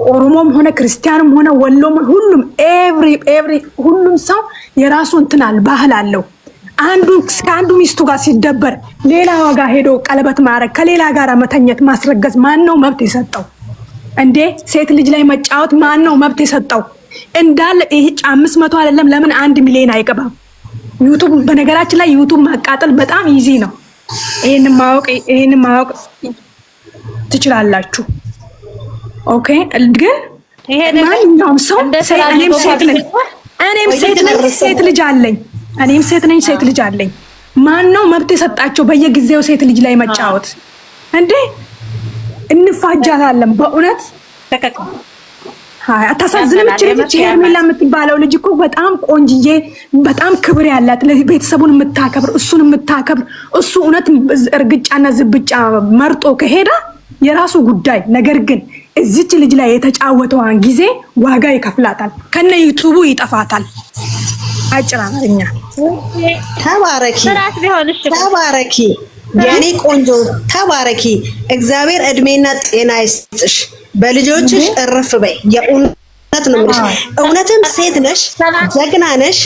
ኦሮሞም ሆነ ክርስቲያንም ሆነ ወሎም ሁሉም ኤቭሪ ሁሉም ሰው የራሱ እንትናል ባህል አለው። አንዱ ከአንዱ ሚስቱ ጋር ሲደበር ሌላ ዋጋ ሄዶ ቀለበት ማድረግ ከሌላ ጋር መተኘት ማስረገዝ ማን ነው መብት የሰጠው እንዴ? ሴት ልጅ ላይ መጫወት ማን ነው መብት የሰጠው? እንዳለ ይሄ 500 አይደለም ለምን 1 ሚሊዮን አይገባም? ዩቲዩብ በነገራችን ላይ ዩቲዩብ ማቃጠል በጣም ኢዚ ነው። ይሄን ማወቅ ትችላላችሁ። ኦኬ ግን ማንኛውም ሰው እኔም ሴት ልጅ አለኝ። ማን ነው መብት የሰጣቸው በየጊዜው ሴት ልጅ ላይ መጫወት እንዴ? እንፋጃታለን በእውነት አታሳዝንም? ልጅ ሄርሜላ የምትባለው ልጅ እኮ በጣም ቆንጅዬ በጣም ክብር ያላት ቤተሰቡን የምታከብር እሱን የምታከብር እሱ እውነት እርግጫና ዝብጫ መርጦ ከሄደ የራሱ ጉዳይ። ነገር ግን እዚች ልጅ ላይ የተጫወተዋን ጊዜ ዋጋ ይከፍላታል፣ ከነ ዩቲዩቡ ይጠፋታል። አጭር አማርኛ ተባረኪ የኔ ቆንጆ ተባረኪ። እግዚአብሔር እድሜና ጤና ይስጥሽ። በልጆችሽ እርፍ በይ። የእውነት ነው የምልሽ። እውነትም ሴት ነሽ፣ ጀግና ነሽ።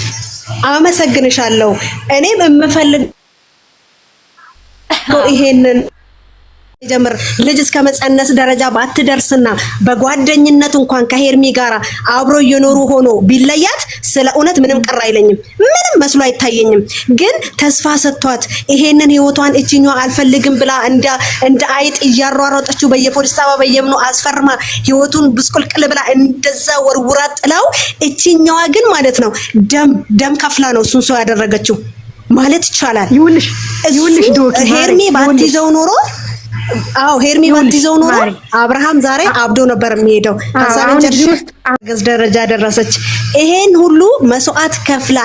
አመሰግንሻለሁ። እኔም የምፈልገው ይሄንን ጀምር ልጅ እስከ መጸነስ ደረጃ ባትደርስና በጓደኝነት እንኳን ከሄርሚ ጋር አብሮ እየኖሩ ሆኖ ቢለያት ስለ እውነት ምንም ቅር አይለኝም፣ ምንም መስሎ አይታየኝም። ግን ተስፋ ሰጥቷት ይሄንን ህይወቷን እቺኛው አልፈልግም ብላ እንደ አይጥ እያሯሯጠችው በየፖሊስ ጣቢያ በየምኑ አስፈርማ ህይወቱን ብስቁልቅል ብላ እንደዛ ወርውራ ጥላው፣ እቺኛዋ ግን ማለት ነው ደም ከፍላ ነው እሱን ሰው ያደረገችው ማለት ይቻላል። ይውልሽ ዶኪ ሄርሚ ባትይዘው ኖሮ ሄርሚ ባትይዘው ኖሮ አብርሃም ዛሬ አብዶ ነበር የሚሄደው። ሀሳብን ጨርሽ አገዝ ደረጃ ደረሰች። ይሄን ሁሉ መስዋዕት ከፍላ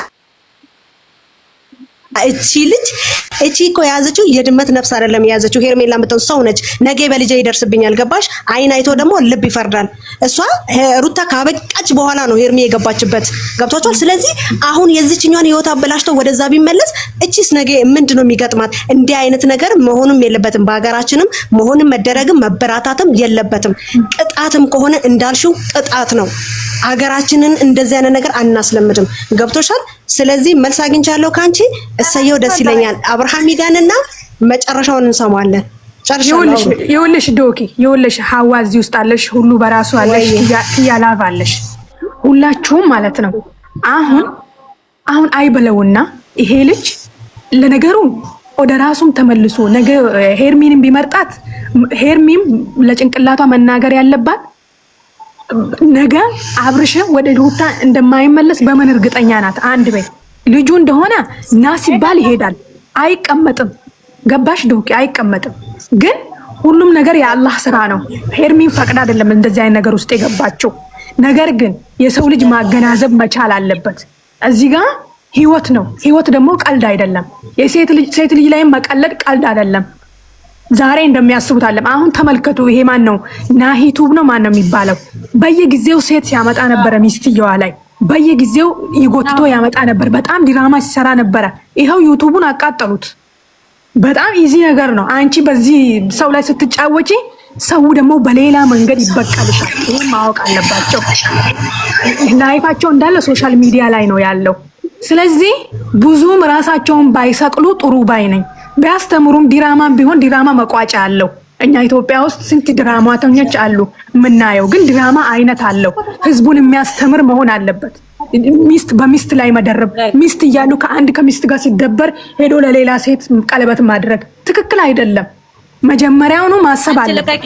እቺ እኮ ያዘችው የድመት ነፍስ አይደለም ያዘችው። ሄርሜላ የምትሆን ሰው ነች። ነገ በልጄ ይደርስብኛል። ገባሽ? አይን አይቶ ደግሞ ልብ ይፈርዳል። እሷ ሩታ ካበቃች በኋላ ነው ሄርሜ የገባችበት። ገብቷችኋል? ስለዚህ አሁን የዚችኛውን ህይወት አበላሽቶ ወደዛ ቢመለስ እቺስ ነገ ምንድነው የሚገጥማት? እንዲህ አይነት ነገር መሆንም የለበትም። በሀገራችንም መሆንም መደረግም መበራታትም የለበትም። ቅጣትም ከሆነ እንዳልሽው ቅጣት ነው። ሀገራችንን እንደዚህ አይነት ነገር አናስለምድም። ገብቶሻል? ስለዚህ መልስ አግኝቻለሁ ካንቺ። እሰየው፣ ደስ ይለኛል። አብርሃም ይጋንና መጨረሻውን እንሰማለን። ይኸውልሽ ዶኪ፣ ይኸውልሽ ሀዋ እዚህ ውስጥ አለሽ፣ ሁሉ በራሱ አለሽ፣ ያላባለሽ ሁላችሁም ማለት ነው። አሁን አይበለውና ይሄ ልጅ ለነገሩ ወደ ራሱም ተመልሶ ነገ ሄርሚንም ቢመርጣት ሄርሚም ለጭንቅላቷ መናገር ያለባት ነገ አብርሽ ወደ ሩታ እንደማይመለስ በምን እርግጠኛ ናት? አንድ ቤት ልጁ እንደሆነ ና ሲባል ይሄዳል፣ አይቀመጥም። ገባሽ ዶኪ? አይቀመጥም። ግን ሁሉም ነገር የአላህ ስራ ነው። ሄርሚን ፈቅድ አይደለም እንደዚህ አይነት ነገር ውስጥ የገባችው። ነገር ግን የሰው ልጅ ማገናዘብ መቻል አለበት። እዚህ ጋር ህይወት ነው። ህይወት ደግሞ ቀልድ አይደለም። ሴት ልጅ ላይ መቀለድ ቀልድ አይደለም። ዛሬ እንደሚያስቡት አለም። አሁን ተመልከቱ። ይሄ ማን ነው? ናሂቱብ ነው ማን ነው የሚባለው? በየጊዜው ሴት ሲያመጣ ነበረ ሚስትየዋ ላይ በየጊዜው ይጎትቶ ያመጣ ነበር። በጣም ዲራማ ሲሰራ ነበረ። ይኸው ዩቲዩቡን አቃጠሉት። በጣም ኢዚ ነገር ነው። አንቺ በዚህ ሰው ላይ ስትጫወጪ ሰው ደግሞ በሌላ መንገድ ይበቀልሻል። ይሄን ማወቅ አለባቸው። ላይፋቸው እንዳለ ሶሻል ሚዲያ ላይ ነው ያለው። ስለዚህ ብዙም ራሳቸውን ባይሰቅሉ ጥሩ ባይ ነኝ። ቢያስተምሩም ዲራማም ቢሆን ዲራማ መቋጫ አለው። እኛ ኢትዮጵያ ውስጥ ስንት ድራማተኞች አሉ የምናየው፣ ግን ድራማ አይነት አለው። ህዝቡን የሚያስተምር መሆን አለበት። ሚስት በሚስት ላይ መደረብ፣ ሚስት እያሉ ከሚስት ጋር ሲደበር ሄዶ ለሌላ ሴት ቀለበት ማድረግ ትክክል አይደለም። መጀመሪያውኑ ማሰብ አለበት።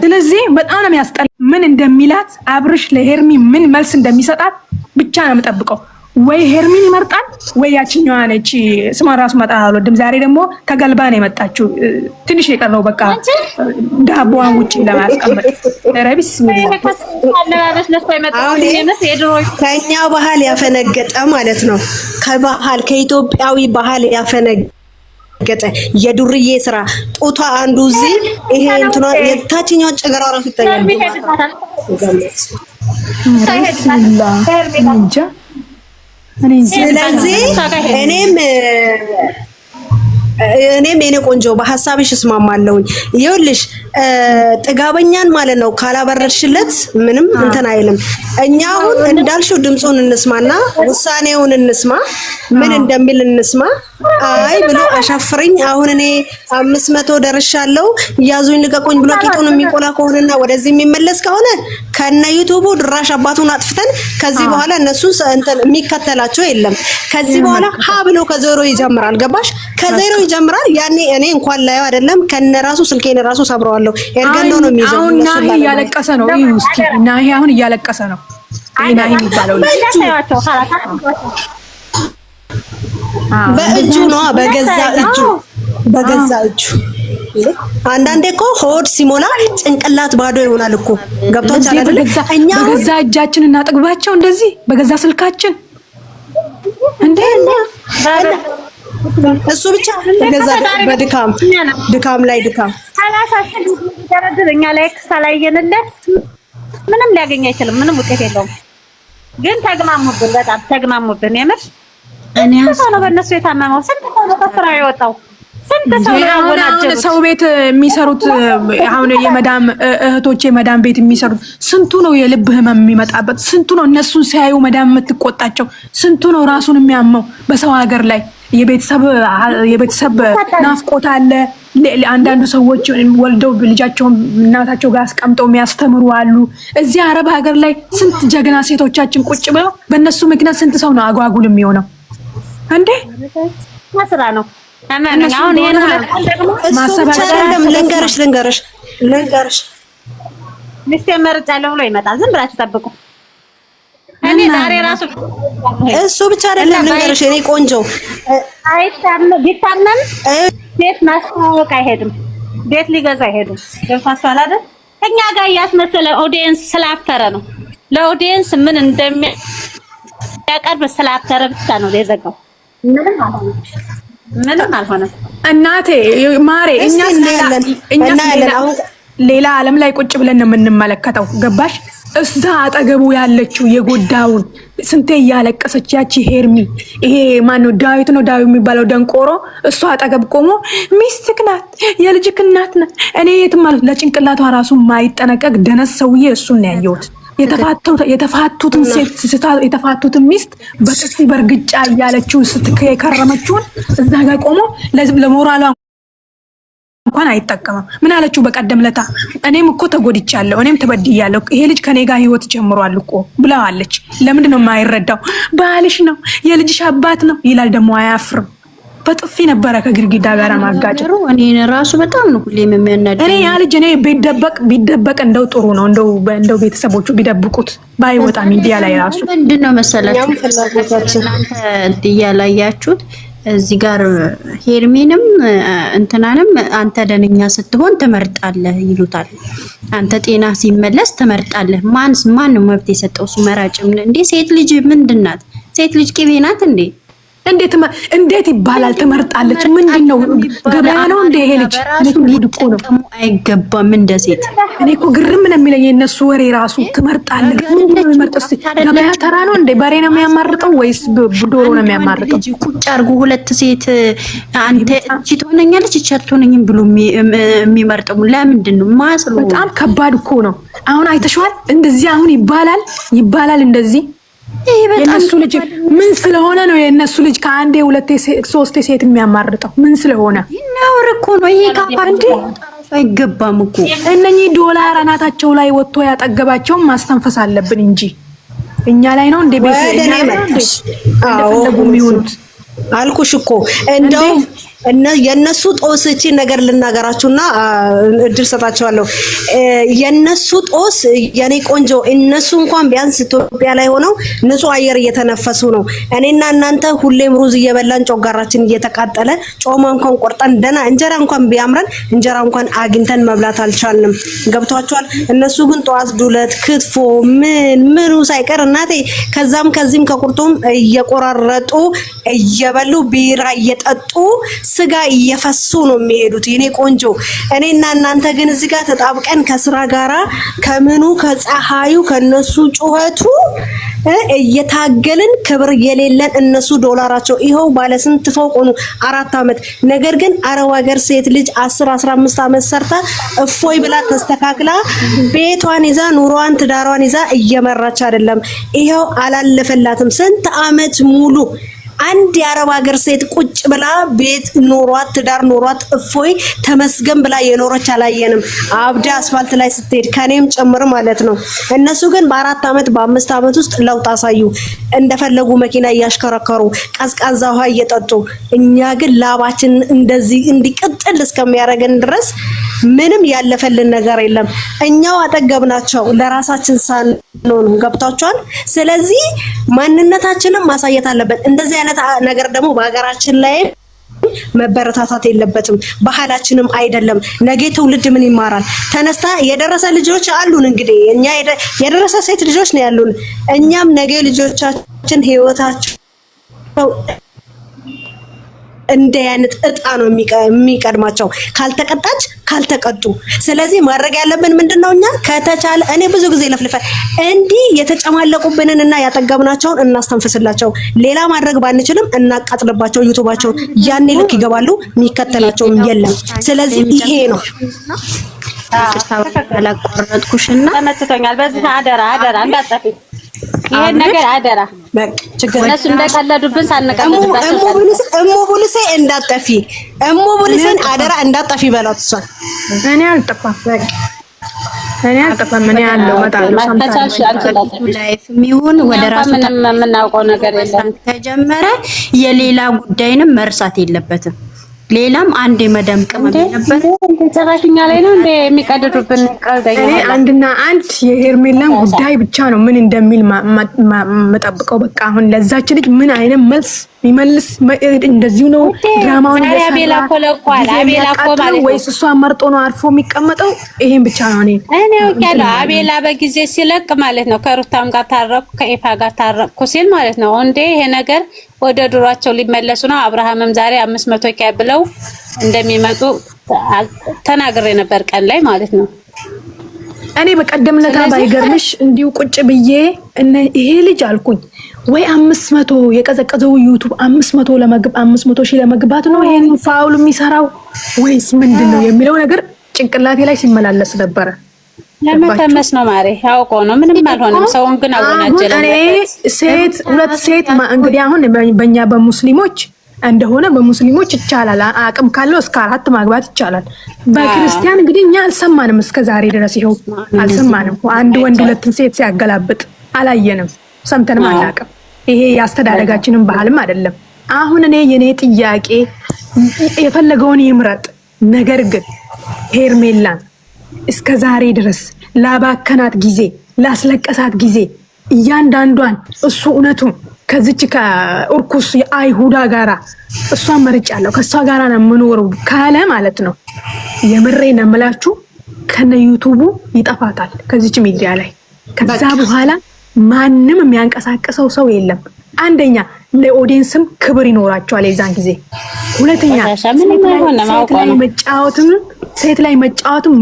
ስለዚህ በጣም ነው የሚያስጠላ። ምን እንደሚላት አብርሽ ለሄርሚ ምን መልስ እንደሚሰጣት ብቻ ነው የምጠብቀው። ወይ ሄርሚን ይመርጣል ወይ ያችኛዋ ነች። ስሟን ራሱ መጣ አልወድም። ዛሬ ደግሞ ከገልባ ነው የመጣችው። ትንሽ የቀረው በቃ ዳቦዋን ውጪ ለማስቀመጥ ረቢስ ከኛ ባህል ያፈነገጠ ማለት ነው። ከባህል ከኢትዮጵያዊ ባህል ያፈነገጠ የዱርዬ ስራ ጦቷ አንዱ እዚህ ይሄ እንትኗ የታችኛው ጨገራ ራሱ ይታያል። ስለዚህ እኔም የኔ ቆንጆ በሐሳብሽ እስማማለሁኝ። ይኸውልሽ ጥጋበኛን ማለት ነው ካላበረድሽለት ምንም እንትን አይልም። እኛ አሁን እንዳልሽው ድምጹን እንስማና ውሳኔውን እንስማ፣ ምን እንደሚል እንስማ። አይ ብሎ አሻፍረኝ አሁን እኔ 500 ደርሻለሁ ያዙኝ ልቀቁኝ ብሎ ቂጡን የሚቆላ ከሆነና ወደዚህ የሚመለስ ከሆነ ከነ ዩቲዩቡ ድራሽ አባቱን አጥፍተን ከዚህ በኋላ እነሱ እንትን የሚከተላቸው የለም። ከዚህ በኋላ ሀ ብሎ ከዜሮ ይጀምራል። ገባሽ? ከዜሮ ይጀምራል። ያኔ እኔ እንኳን ላየው አይደለም ከነራሱ ስልኬን ራሱ ሰብረዋለሁ። ኤርገንዶ ነው የሚይዘው። አሁን ናሂ እያለቀሰ ነው። እስኪ ናሂ አሁን እያለቀሰ ነው። ናሂ የሚባለው በእጁ ነው፣ በገዛ እጁ አንዳንዴ እኮ ሆድ ሲሞላ ጭንቅላት ባዶ ይሆናል እኮ ገብቶች አይደል? እኛ በገዛ እጃችን እናጥግባቸው እንደዚህ በገዛ ስልካችን እንዴ! እሱ ብቻ በገዛ ድካም ላይ ድካም አላሳሽን ደረደኛ ላይ ካላየንለት ምንም ሊያገኝ አይችልም። ምንም ውጤት የለውም። ግን ተግማሙብን፣ በጣም ተግማሙብን። የምር እኔ ሰው ነው በእነሱ የታመመው። ስንት ሰው ነው ከስራ የወጣው? ስንት ሰው ነው ያወናጀው? ሰው ቤት የሚሰሩት አሁን የመዳም እህቶች የመዳም ቤት የሚሰሩት ስንቱ ነው የልብ ህመም የሚመጣበት? ስንቱ ነው እነሱን ሲያዩ መዳም የምትቆጣቸው? ስንቱ ነው ራሱን የሚያመው? በሰው ሀገር ላይ የቤተሰብ ናፍቆት አለ። አንዳንዱ ሰዎች ወልደው ልጃቸውን እናታቸው ጋር አስቀምጠው የሚያስተምሩ አሉ። እዚህ አረብ ሀገር ላይ ስንት ጀግና ሴቶቻችን ቁጭ ብለው በእነሱ ምክንያት ስንት ሰው ነው አጓጉል የሚሆነው እንዴ? መስራ ነው አሁን ይሄን ደግሞ ማሰባሰብ ልንገርሽ ሚስቴ መርጫለሁ ብሎ ይመጣል። ዝም ብላችሁ ጠብቁ። እኔ ዛሬ ራሱ እሱ ብቻ አይደለም ልንገርሽ፣ እኔ ቆንጆ ቢታመም ቤት ማስተዋወቅ አይሄድም፣ ቤት ሊገዛ አይሄድም። ገብታችኋል አይደል? እኛ ጋር እያስመሰለ ኦዲየንስ ስላፈረ ነው። ለኦዲየንስ ምን እንደሚያቀርብ ስላፈረ ብቻ ነው የዘጋው። ምንም አልሆነም። እናቴ ማሬ እኛ ሌላ ዓለም ላይ ቁጭ ብለን ነው የምንመለከተው። ገባሽ? እዛ አጠገቡ ያለችው የጎዳውን ስንቴ እያለቀሰች ያቺ ሄርሚ፣ ይሄ ማነው ዳዊት ነው ዳዊት የሚባለው ደንቆሮ፣ እሷ አጠገብ ቆሞ ሚስትክ ናት የልጅክ እናት ናት። እኔ የትም ማለት ለጭንቅላቷ ራሱ ማይጠነቀቅ ደነስ ሰውዬ እሱን ነው ያየሁት። የተፋቱትን ሚስት በጥፊ በርግጫ እያለችው የከረመችውን እዛ ጋር ቆሞ ለሞራሏ እንኳን አይጠቀምም። ምን አለችው በቀደም ለታ? እኔም እኮ ተጎድቻለሁ፣ እኔም ተበድያለሁ፣ ይሄ ልጅ ከኔ ጋር ህይወት ጀምሯል እኮ ብለዋለች። ለምንድን ነው የማይረዳው? ባልሽ ነው የልጅሽ አባት ነው ይላል። ደግሞ አያፍርም። በጥፊ ነበረ ከግድግዳ ጋር ማጋጨት። እኔ ራሱ በጣም ነው ሁሌም የሚያናደኝ። እኔ ያ ልጅ እኔ ቢደበቅ እንደው ጥሩ ነው፣ እንደው ቤተሰቦቹ ቢደብቁት ባይወጣ ሚዲያ ላይ ራሱ ምንድነው መሰላችሁ እናንተ እያላያችሁት እዚህ ጋር ሄርሜንም እንትናንም አንተ ደነኛ ስትሆን ትመርጣለህ ይሉታል። አንተ ጤና ሲመለስ ትመርጣለህ። ማን ነው መብት የሰጠው? እሱ መራጭም እንዴ? ሴት ልጅ ምንድናት? ሴት ልጅ ቅቤ ናት እንዴ? እንዴት ይባላል? ትመርጣለች። ምንድነው? ገበያ ነው እንዴ ይሄ ልጅ? አይገባም እንደ ሴት። እኔ እኮ ግርም ነው የሚለኝ የነሱ ወሬ ራሱ። ትመርጣለች። ምንድነው የሚመርጠው? ገበያ ተራ ነው እንዴ? በሬ ነው የሚያማርጠው ወይስ ዶሮ ነው የሚያማርጠው? ቁጭ አድርጎ ሁለት ሴት አንተ እቺ ትሆነኛለች እቺ አትሆነኝም ብሎ የሚመርጠው ለምንድን ነው? ማስሉ በጣም ከባድ እኮ ነው። አሁን አይተሽዋል? እንደዚህ አሁን ይባላል እንደዚህ የነሱ ልጅ ምን ስለሆነ ነው? የነሱ ልጅ ከአንዴ ሁለቴ ሶስቴ ሴት የሚያማርጠው ምን ስለሆነ ነው? እኮ ነው ይሄ ካፋንዴ አይገባም እኮ። እነኚህ ዶላር አናታቸው ላይ ወጥቶ ያጠገባቸውን ማስተንፈስ አለብን እንጂ እኛ ላይ ነው እንደ ቤት እንደፈለጉ የሚሆኑት። አልኩሽ እኮ እንደው የነሱ ጦስ እቺ ነገር ልናገራችሁና እድል ሰጣችኋለሁ። የነሱ ጦስ የኔ ቆንጆ እነሱ እንኳን ቢያንስ ኢትዮጵያ ላይ ሆነው ንጹህ አየር እየተነፈሱ ነው። እኔና እናንተ ሁሌም ሩዝ እየበላን ጮጋራችን እየተቃጠለ ጮማ እንኳን ቆርጠን ደና እንጀራ እንኳን ቢያምረን እንጀራ እንኳን አግኝተን መብላት አልቻልንም። ገብቷችኋል? እነሱ ግን ጧት ዱለት ክትፎ ምኑ ሳይቀር እናቴ ከዛም ከዚህም ከቁርጡም እየቆራረጡ እየበሉ ቢራ እየጠጡ ስጋ እየፈሱ ነው የሚሄዱት። የኔ ቆንጆ እኔና እናንተ ግን እዚህ ጋር ተጣብቀን ከስራ ጋራ ከምኑ ከፀሐዩ ከነሱ ጩኸቱ እየታገልን ክብር የሌለን እነሱ ዶላራቸው ይኸው ባለ ስንት ፎቅ ሆኑ 4 አመት። ነገር ግን አረብ ሀገር ሴት ልጅ 10 15 አመት ሰርታ እፎይ ብላ ተስተካክላ ቤቷን ይዛ ኑሯን ትዳሯን ይዛ እየመራች አይደለም። ይኸው አላለፈላትም ስንት አመት ሙሉ አንድ የአረብ ሀገር ሴት ቁጭ ብላ ቤት ኖሯት ትዳር ኖሯት እፎይ ተመስገን ብላ የኖረች አላየንም። አብዳ አስፋልት ላይ ስትሄድ ከኔም ጭምር ማለት ነው። እነሱ ግን በ4 አመት በ5 አመት ውስጥ ለውጥ አሳዩ። እንደፈለጉ መኪና እያሽከረከሩ ቀዝቃዛ ውሃ እየጠጡ፣ እኛ ግን ላባችን እንደዚህ እንዲቀጥል እስከሚያደርገን ድረስ ምንም ያለፈልን ነገር የለም። እኛው አጠገብናቸው ለራሳችን ሳንሆን ገብቷቸዋል። ስለዚህ ማንነታችንን ማሳየት አለበት። እንደዚህ አይነት ነገር ደግሞ በሀገራችን ላይ መበረታታት የለበትም። ባህላችንም አይደለም። ነገ ትውልድ ምን ይማራል? ተነስታ የደረሰ ልጆች አሉን። እንግዲህ እኛ የደረሰ ሴት ልጆች ነው ያሉን። እኛም ነገ ልጆቻችን ህይወታቸው እንደ አይነት እጣ ነው የሚቀድማቸው ካልተቀጣች ካልተቀጡ። ስለዚህ ማድረግ ያለብን ምንድነው? እኛ ከተቻለ እኔ ብዙ ጊዜ ለፍልፈ እንዲህ የተጨማለቁብንንና ያጠገብናቸውን እናስተንፍስላቸው። ሌላ ማድረግ ባንችልም እናቃጥልባቸው ዩቲዩባቸው። ያኔ ልክ ይገባሉ፣ የሚከተላቸውም የለም። ስለዚህ ይሄ ነው ተቆረጥኩሽና ተመትቶኛል። በዚህ አደራ እንዳጠፊ ይሄን ነገር አደራ። እነሱ እንደቀለዱብን ሳንቀልድባቸው እሙ ቡልሴ እንዳጠፊ እሙ ቡልሴን አደራ እንዳጠፊ በላት። እሷ እኔ አልጠፋም እኔ ያለው መጣለው ላይፍ የሚሆን ወደ ራሱ የምናውቀው ነገር የለም። ተጀመረ የሌላ ጉዳይንም መርሳት የለበትም። ሌላም አንድ መደምቀም ነበር ጭራሽኛ ላይ ነው እንደ የሚቀድዱብን ቀልደኛ። እኔ አንድና አንድ የሄርሜላን ጉዳይ ብቻ ነው ምን እንደሚል መጠብቀው። በቃ አሁን ለዛች ልጅ ምን አይነት መልስ ይመልስ? እንደዚሁ ነው ድራማውን አቤላ እኮ ለቋል። አቤላ እኮ ማለት ነው ወይስ እሷ መርጦ ነው አርፎ የሚቀመጠው? ይሄን ብቻ ነው እኔ ያለው። አቤላ በጊዜ ሲለቅ ማለት ነው ከሩታም ጋር ታረቁ ከኤፋ ጋር ታረቁ ሲል ማለት ነው እንዴ ይሄ ነገር ወደ ድሯቸው ሊመለሱ ነው። አብርሃምም ዛሬ 500 ኪያ ብለው እንደሚመጡ ተናግሬ ነበር ቀን ላይ ማለት ነው። እኔ በቀደም ለታ ባይገርምሽ እንዲሁ ቁጭ ብዬ ይሄ ልጅ አልኩኝ ወይ 500 የቀዘቀዘው ዩቲዩብ 500 ሺህ ለመግባት ነው ይሄን ፋውል የሚሰራው ወይስ ምንድነው የሚለው ነገር ጭንቅላቴ ላይ ሲመላለስ ነበረ። ለመተመስ ነው ማሬ ያውቆ ነው ምንም አልሆነም። ሰውን ግን አወናጀለ። እኔ ሴት ሁለት ሴት እንግዲህ አሁን በእኛ በሙስሊሞች እንደሆነ በሙስሊሞች ይቻላል። አቅም ካለው እስከ 4 ማግባት ይቻላል። በክርስቲያን እንግዲህ እኛ አልሰማንም እስከ ዛሬ ድረስ ይሄው አልሰማንም። አንድ ወንድ ሁለትን ሴት ሲያገላብጥ አላየንም፣ ሰምተንም አናውቅም። ይሄ ያስተዳደጋችንን ባህልም አይደለም። አሁን የኔ ጥያቄ የፈለገውን ይምረጥ። ነገር ግን ሄርሜላን እስከ ዛሬ ድረስ ላባከናት ጊዜ ላስለቀሳት ጊዜ እያንዳንዷን እሱ እውነቱን ከዚች ከኡርኩስ የአይሁዳ ጋራ እሷን መርጫለሁ ከሷ ጋራ ነው የምኖረው ካለ ማለት ነው። የምሬ ነው የምላችሁ ከነ ዩቲዩቡ ይጠፋታል ከዚች ሚዲያ ላይ። ከዛ በኋላ ማንም የሚያንቀሳቅሰው ሰው የለም። አንደኛ ለኦዲየንስም ክብር ይኖራቸዋል የዛን ጊዜ። ሁለተኛ ሴት ላይ መጫወትም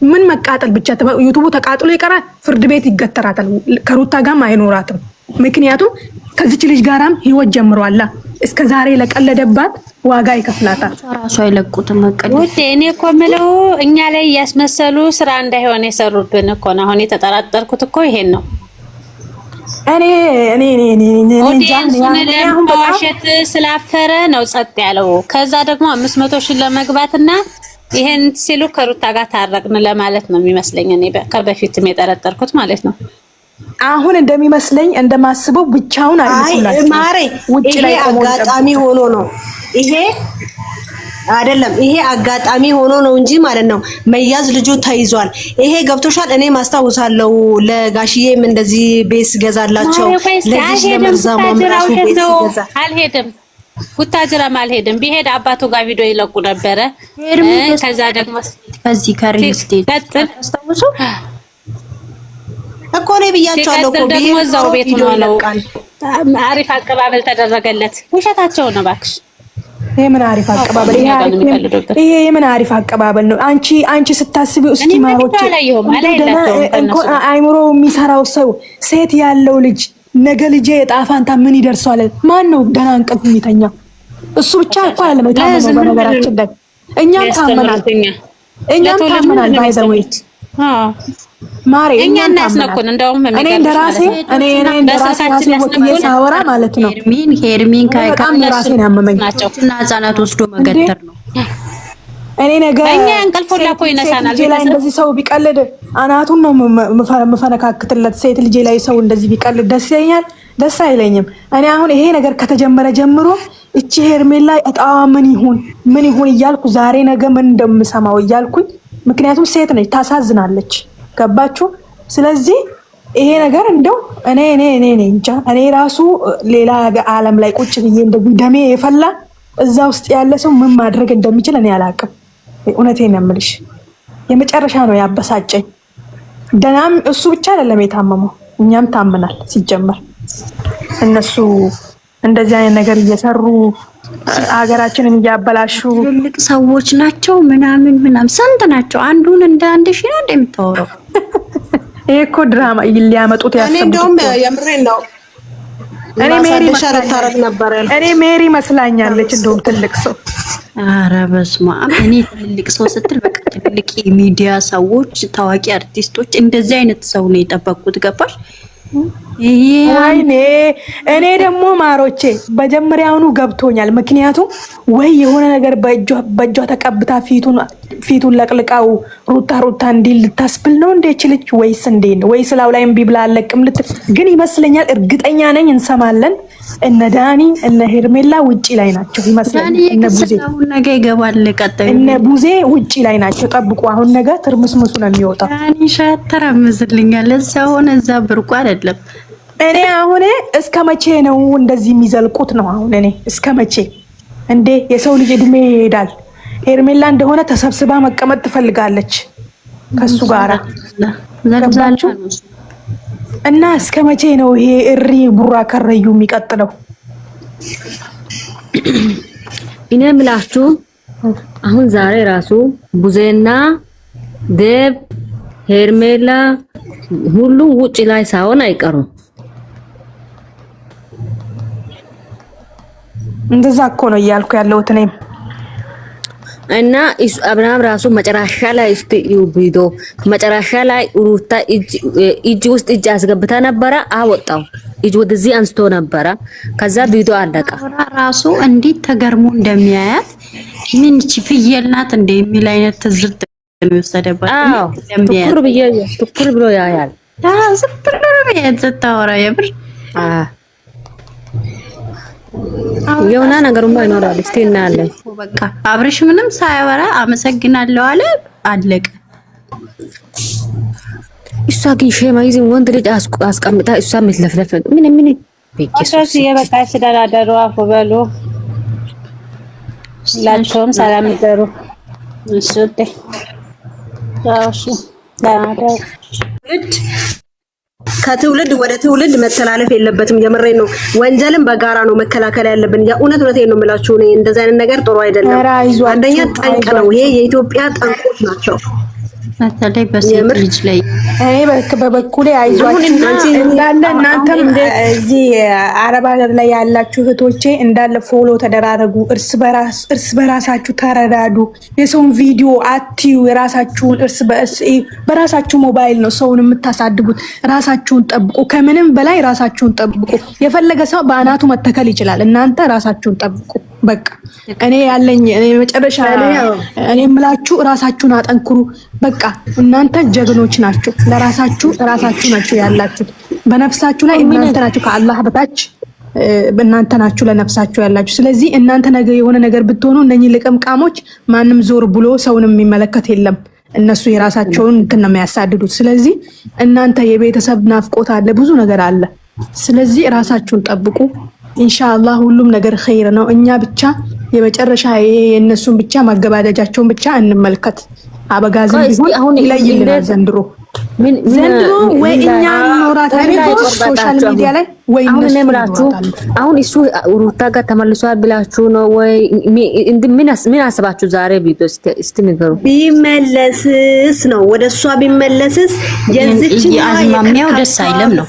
ምን መቃጠል ብቻ ዩቲዩቡ ተቃጥሎ ይቀራል። ፍርድ ቤት ይገተራታል። ከሩታ ጋርም አይኖራትም። ምክንያቱም ከዚች ልጅ ጋራም ህይወት ጀምሯላ። እስከ ዛሬ ለቀለደባት ዋጋ ይከፍላታል። ራሱ አይለቁትም መቀደም። ወዴ እኔ እኮ የምለው እኛ ላይ ያስመሰሉ ስራ እንዳይሆን የሰሩብን እኮ ነው። አሁን የተጠራጠርኩት እኮ ይሄን ነው። እኔ ለማዋሸት ስላፈረ ነው ጸጥ ያለው። ከዛ ደግሞ 500 ሺህ ለመግባትና ይሄን ሲሉ ከሩታ ጋር ታረቅን ለማለት ነው የሚመስለኝ። እኔ ከበፊትም የጠረጠርኩት ማለት ነው። አሁን እንደሚመስለኝ እንደማስበው ብቻውን አይደለም ማሬ። ይሄ አጋጣሚ ሆኖ ነው። ይሄ አይደለም ይሄ አጋጣሚ ሆኖ ነው እንጂ ማለት ነው። መያዝ ልጁ ተይዟል። ይሄ ገብቶሻል። እኔ ማስታውሳለሁ ለጋሽዬም እንደዚህ ቤስ ገዛላቸው ለዚህ ለመርዛሙ ራሱ ቤስ ገዛ። አልሄድም ቡታጅራም አልሄድም። ቢሄድ አባቱ ጋር ቪዲዮ ይለቁ ነበረ። ከዛ ደግሞ ከዚህ ከሪል ስቴት አስታውሱ እኮ ነው ብያቸዋለሁ እኮ ደግሞ እዛው ቤት ነው። አሪፍ አቀባበል ተደረገለት። ውሸታቸው ነው እባክሽ። ይሄ ምን አሪፍ አቀባበል! ይሄ የምን አሪፍ አቀባበል ነው? አንቺ ስታስቢው እስኪ ማሮቼ አይምሮ የሚሰራው ሰው ሴት ያለው ልጅ ነገ ልጄ ዕጣ ፈንታ ምን ይደርሰዋል? ማን ነው ደህና እንቅልፍ የሚተኛው? እሱ ብቻ እኮ አይደለም የታመመው። በነገራችን ላይ እኛም ታመናል። ባይ ዘ ዌይ ማሬ እኛም ታመናል። እኔ እንደራሴ ወጥዬ ሳወራ ማለት ነው ሄርሚን ራሴን ያመመኝ እና ህጻናት ወስዶ መገተር ነው። እኔ ነገር እኛ እንቅልፉላ እኮ ይነሳናል። ላይ እንደዚህ ሰው ቢቀልድ አናቱን ነው መፈነካክትለት። ሴት ልጄ ላይ ሰው እንደዚህ ቢቀልድ ደስ ይለኛል? ደስ አይለኝም። እኔ አሁን ይሄ ነገር ከተጀመረ ጀምሮ እቺ ሄርሜላ እጣዋ ምን ይሁን እያልኩ ዛሬ ነገ ምን እንደምሰማው እያልኩኝ፣ ምክንያቱም ሴት ነች፣ ታሳዝናለች። ገባችሁ? ስለዚህ ይሄ ነገር እንደው እኔ እንጃ። እኔ ራሱ ሌላ ዓለም ላይ ቁጭ ብዬ እንደዚህ ደሜ የፈላ እዛ ውስጥ ያለ ሰው ምን ማድረግ እንደሚችል እኔ አላውቅም። እውነቴን ነው የምልሽ። የመጨረሻ ነው ያበሳጨኝ። ደናም እሱ ብቻ አይደለም የታመመው፣ እኛም ታምናል። ሲጀመር እነሱ እንደዚህ አይነት ነገር እየሰሩ ሀገራችንን እያበላሹ ትልቅ ሰዎች ናቸው ምናምን ስንት ናቸው? አንዱን እንደ አንድ ሺህ ነው እንደምታወራው። ይሄ እኮ ድራማ ሊያመጡት ያሰቡት። እንደውም የምሬን ነው። እኔ ሜሪ መስላኛለች እንደውም ትልቅ ሰው። ኧረ በስመ አብ! እኔ ትልቅ ሰው ስትል በቃ ትልቅ የሚዲያ ሰዎች፣ ታዋቂ አርቲስቶች እንደዚህ አይነት ሰው ነው የጠበቁት። ገባሽ? ወይኔ እኔ ደግሞ ማሮቼ መጀመሪያውኑ ገብቶኛል። ምክንያቱም ወይ የሆነ ነገር በእጇ ተቀብታ ፊቱን ለቅልቃው ሩታ እንዲል ልታስብል ነው እንዴ ችልች? ወይስ እንዴ ነው? ወይ ስላው ላይ እምቢ ብላ አለቅም ልትል ግን ይመስለኛል። እርግጠኛ ነኝ እንሰማለን። እነ ዳኒ እነ ሄርሜላ ውጪ ላይ ናቸው ይመስለኛል። እነ ቡዜ ነገ ይገባል። ቀጣዩ እነ ቡዜ ውጪ ላይ ናቸው። ጠብቁ። አሁን ነገ ትርምስምሱ ነው የሚወጣው። ዳኒ ሸተረምዝልኛል። እዛ ሆነ እዛ ብርቁ አይደለም። እኔ አሁን እስከ መቼ ነው እንደዚህ የሚዘልቁት ነው? አሁን እኔ እስከ መቼ እንዴ? የሰው ልጅ እድሜ ይሄዳል። ሄርሜላ እንደሆነ ተሰብስባ መቀመጥ ትፈልጋለች ከሱ ጋራ ገባችሁ? እና እስከ መቼ ነው ይሄ እሪ ቡራ ከረዩ የሚቀጥለው? እኔ የምላችሁ አሁን ዛሬ ራሱ ቡዜና ዴብ ሄርሜላ ሁሉም ውጪ ላይ ሳይሆን አይቀሩም። እንደዛ እኮ ነው እያልኩ ያለሁት እኔም። እና አብርሃም ራሱ መጨረሻ ላይ ቪዲዮ መጨረሻ ላይ ሩታ እጅ ውስጥ እጅ አስገብታ ነበረ፣ አወጣው እጅ ወደዚህ አንስቶ ነበረ። ከዛ ቪዲዮ አለቀ። ራሱ እንዴት ተገርሞ እንደሚያያት ምን ፍየል ናት እንደ የሚል አይነት ትዝብት ነው የወሰደባት። ትኩር ብሎ ያያል። ስታወራ የምር የሆነ ነገሩማ ይኖራል። እስቲ እናያለን። በቃ አብርሽ ምንም ሳያወራ አመሰግናለሁ አለ፣ አለቀ። እሷ ግን ሸማይዝ ወንድ ልጅ አስቀምጣ እሷ ምትለፍለፍ ምን እሺ፣ የበቃ ሲደራደሩ አፉ በሉ። ሁላችሁም ሰላም ይደሩ። እሺ ከትውልድ ወደ ትውልድ መተላለፍ የለበትም። የምሬን ነው። ወንጀልን በጋራ ነው መከላከል ያለብን። የእውነት እውነቴን ነው የምላችሁ። እኔ እንደዚህ አይነት ነገር ጥሩ አይደለም። አንደኛ ጠንቅ ነው። ይሄ የኢትዮጵያ ጠንቆች ናቸው። በተለይ በሴት ልጅ ላይ እኔ በበኩሌ አይዟችሁ እንዳለ እናንተም እዚህ አረብ ሀገር ላይ ያላችሁ እህቶቼ እንዳለ ፎሎ ተደራረጉ፣ እርስ በራሳችሁ ተረዳዱ። የሰውን ቪዲዮ አትዩ፣ የራሳችሁን እርስ በራሳችሁ ሞባይል ነው ሰውን የምታሳድጉት። ራሳችሁን ጠብቁ፣ ከምንም በላይ ራሳችሁን ጠብቁ። የፈለገ ሰው በአናቱ መተከል ይችላል፣ እናንተ ራሳችሁን ጠብቁ። በቃ እኔ ያለኝ መጨረሻ እኔ የምላችሁ ራሳችሁን አጠንክሩ። በቃ እናንተ ጀግኖች ናችሁ። ለራሳችሁ ናችሁ ያላችሁት። በነፍሳችሁ ላይ እናንተ ናችሁ ከአላህ በታች እናንተ ናችሁ ለነፍሳችሁ ያላችሁ። ስለዚህ እናንተ ነገ የሆነ ነገር ብትሆኑ እነኚህ ልቅምቃሞች ማንም ዞር ብሎ ሰውን የሚመለከት የለም። እነሱ የራሳቸውን እንትን ነው የሚያሳድዱት። ስለዚህ እናንተ የቤተሰብ ናፍቆት አለ፣ ብዙ ነገር አለ። ስለዚህ ራሳችሁን ጠብቁ። ኢንሻአላህ ሁሉም ነገር ኸይር ነው። እኛ ብቻ የመጨረሻ የእነሱን ብቻ ማገባደጃቸውን ብቻ እንመልከት። አበጋዝም ቢሆን ይለይልናል ዘንድሮ። ዘንድሮ ወይ እኛ ኖራታለን ሶሻል ሚዲያ ላይ ወይ እነሱ ኖራታለን። አሁን እሱ ሩታ ጋር ተመልሷል ብላችሁ ነው ወይ ምን አስባችሁ? ዛሬ ቪዲዮ እስቲ ንገሩ። ቢመለስስ ነው ወደ እሷ ቢመለስስ የዚች አዝማሚያው ደስ አይልም ነው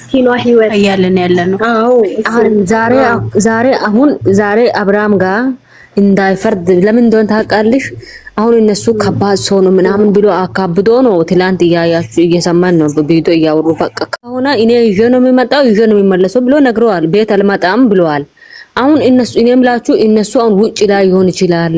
እያለን ያለ ነው። ዛሬ አብርሃም ጋር እንዳይፈርድ ለምን እንደሆነ ታውቃለሽ? አሁን እነሱ ከባድ ሰው ነው ምናምን ብሎ አካብዶ ነው ትላንት እያያችሁ እየሰማን ነው ቪዲዮ እያወሩ በቃ ከሆነ እኔ ይዤ ነው የሚመጣው ይዤ ነው የሚመለሰው ብሎ ነግረዋል። ቤት አልመጣም ብለዋል። አሁን እነሱ እኔም ላችሁ እነሱ አሁን ውጭ ላይ ይሆን ይችላል